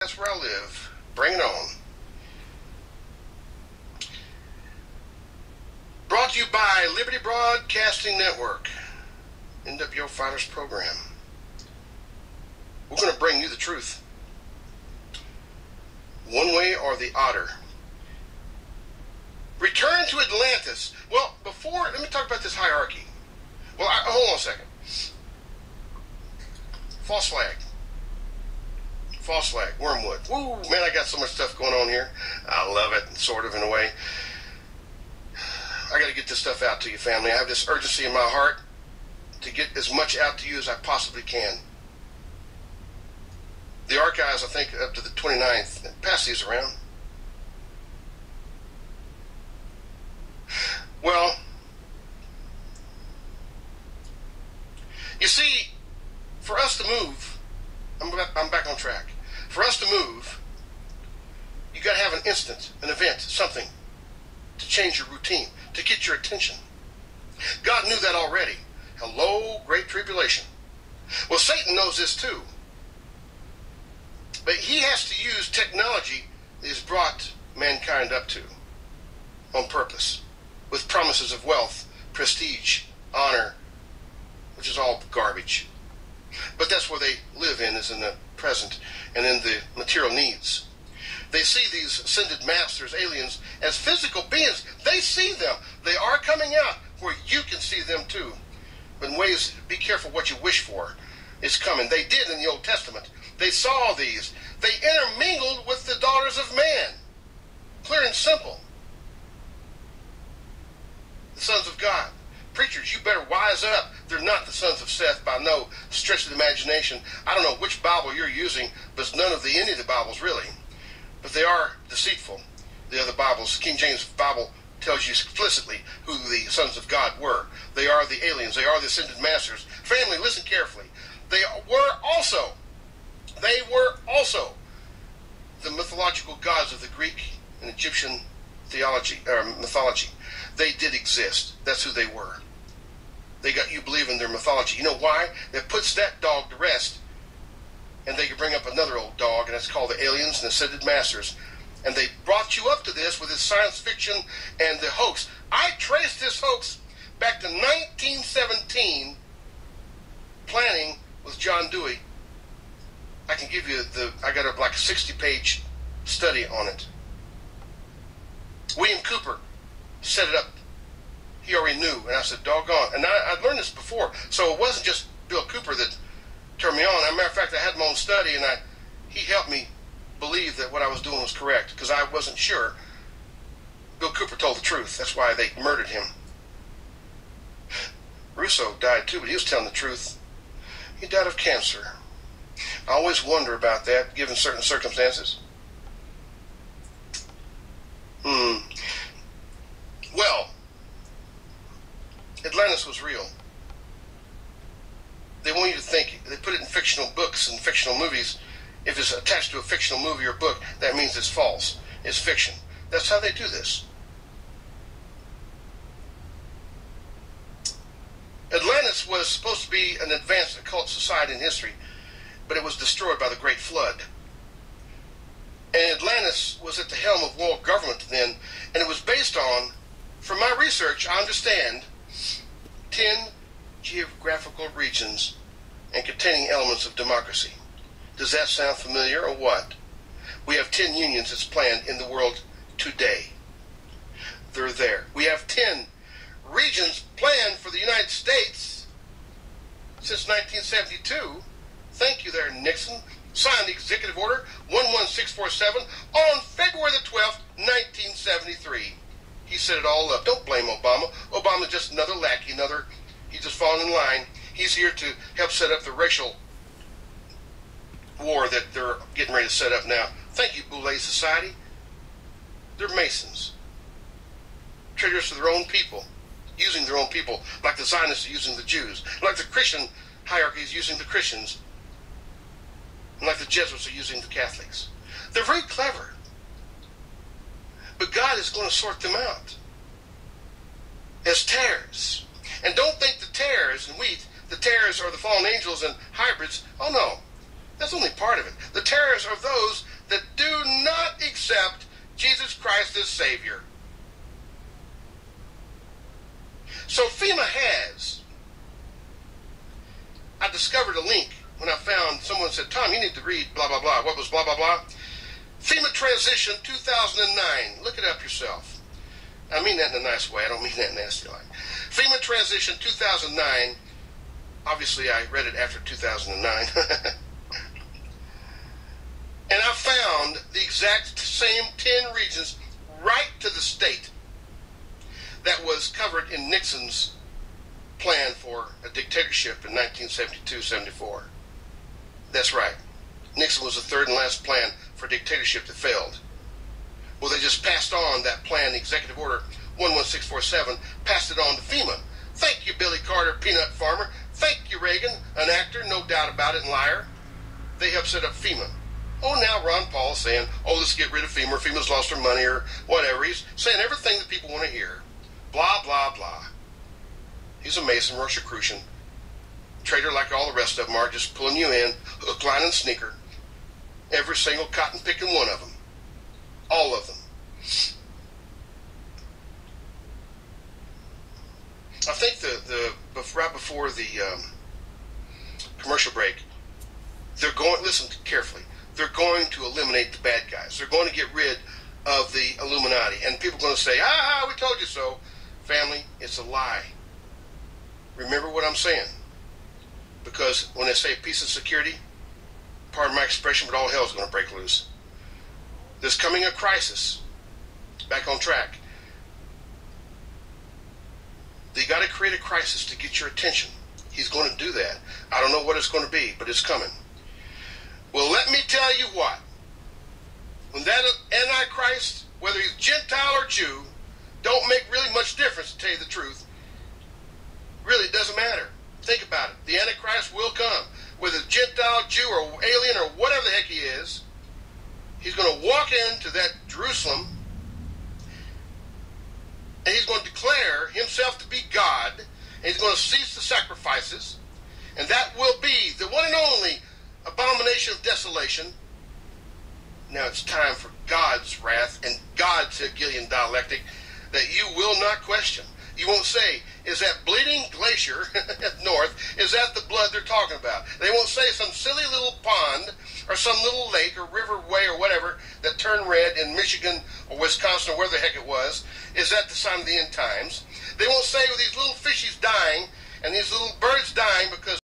That's where I live. Bring it on. Brought to you by Liberty Broadcasting Network, NWO Fighters Program. We're going to bring you the truth, one way or the other. Return to Atlantis. Well, let me talk about this hierarchy. Well, hold on a second. False flag. False flag. Wormwood. Woo, man, I got so much stuff going on here. I love it, sort of, in a way. I got to get this stuff out to you, family. I have this urgency in my heart to get as much out to you as I possibly can. The archives, I think, up to the 29th. Pass these around. Well, you see, for us to move, I'm back on track. For us to move, you got to have an instant, an event, something to change your routine, to get your attention. God knew that already. Hello, great tribulation. Well, Satan knows this too. But he has to use technology that he's brought mankind up to on purpose, with promises of wealth, prestige, honor, which is all garbage. But that's where they live in, is in the present and in the material needs. They see these ascended masters, aliens, as physical beings. They see them. They are coming out where you can see them too. But in ways, be careful what you wish for. It's coming. They did in the Old Testament. They saw these. They intermingled with the daughters of man. Clear and simple. The sons of God. Preachers, you better wise up. They're not the sons of Seth by no stretch of the imagination. I don't know which Bible you're using, but it's none of any of the Bibles really. But they are deceitful. The other Bibles, King James Bible tells you explicitly who the sons of God were. They are the aliens. They are the ascended masters. Family, listen carefully. They were also the mythological gods of the Greek and Egyptian mythology. They did exist. That's who they were. They got you believe in their mythology. You know why? That puts that dog to rest. And they can bring up another old dog, and that's called the aliens and ascended masters. And they brought you up to this with this science fiction and the hoax. I traced this hoax back to 1917, planning with John Dewey. I can give you I got a 60-page study on it. William Cooper set it up. He already knew, and I said, doggone. And I'd learned this before, so it wasn't just Bill Cooper that turned me on. As a matter of fact, I had my own study, and he helped me believe that what I was doing was correct, because I wasn't sure. Bill Cooper told the truth. That's why they murdered him. Rousseau died too, but he was telling the truth. He died of cancer. I always wonder about that, given certain circumstances. Well, Atlantis was real. They want you to think. They put it in fictional books and fictional movies. If it's attached to a fictional movie or book, that means it's false. It's fiction. That's how they do this. Atlantis was supposed to be an advanced occult society in history, but it was destroyed by the Great Flood. And Atlantis was at the helm of world government then, and it was based on, from my research, I understand, 10 geographical regions and containing elements of democracy. Does that sound familiar or what? We have 10 unions that's planned in the world today. They're there. We have 10 regions planned for the United States since 1972. Thank you there, Nixon. Signed the Executive Order 11647 on February the 12th, 1973. He set it all up. Don't blame Obama. Obama's just another lackey, he's just falling in line. He's here to help set up the racial war that they're getting ready to set up now. Thank you, Boule Society. They're Masons. Traitors to their own people, using their own people, like the Zionists are using the Jews, like the Christian hierarchy is using the Christians, and like the Jesuits are using the Catholics. They're very clever. But God is going to sort them out as tares. And don't think the tares and wheat, the tares are the fallen angels and hybrids. Oh no, that's only part of it. The tares are those Jesus Christ as Savior. So FEMA has, I discovered a link when I found someone said, Tom, you need to read blah, blah, blah. What was blah, blah, blah? FEMA Transition 2009. Look it up yourself. I mean that in a nice way. I don't mean that nasty like. FEMA Transition 2009. Obviously, I read it after 2009. And I found the exact same 10 regions right to the state that was covered in Nixon's plan for a dictatorship in 1972-74. That's right. Nixon was the third and last plan for dictatorship that failed. Well, they just passed on that plan, the Executive Order 11647, passed it on to FEMA. Thank you, Billy Carter, peanut farmer. Thank you, Reagan, an actor, no doubt about it, and liar. They helped set up FEMA. Oh, now Ron Paul's saying, oh, let's get rid of FEMA, or FEMA's lost their money, or whatever. He's saying everything that people want to hear. Blah, blah, blah. He's a Mason, Rosicrucian, traitor like all the rest of them are, just pulling you in, hook, line, and sneaker. Every single cotton-picking one of them. All of them. I think right before the commercial break, they're going, listen carefully, they're going to eliminate the bad guys. They're going to get rid of the Illuminati. And people are going to say, we told you so. Family, it's a lie. Remember what I'm saying. Because when they say peace and security, pardon my expression, but all hell's going to break loose. There's coming a crisis. Back on track. They got to create a crisis to get your attention. He's going to do that. I don't know what it's going to be, but it's coming. Well, let me tell you what. When that Antichrist, whether he's Gentile or Jew, don't make really much difference, to tell you the truth. Really, it doesn't matter. Think about it. The Antichrist will come. Whether it's Gentile, Jew, or alien, or whatever the heck he is, he's going to walk into that Jerusalem, and he's going to declare himself to be God, and he's going to cease the sacrifices, and that will be the one and only abomination of desolation. Now it's time for God's wrath and God's Hegelian dialectic that you will not question. You won't say, is that bleeding glacier north, is that the blood they're talking about? They won't say some silly little pond or some little lake or riverway or whatever that turned red in Michigan or Wisconsin or where the heck it was. Is that the sign of the end times? They won't say, well, these little fishies dying and these little birds dying because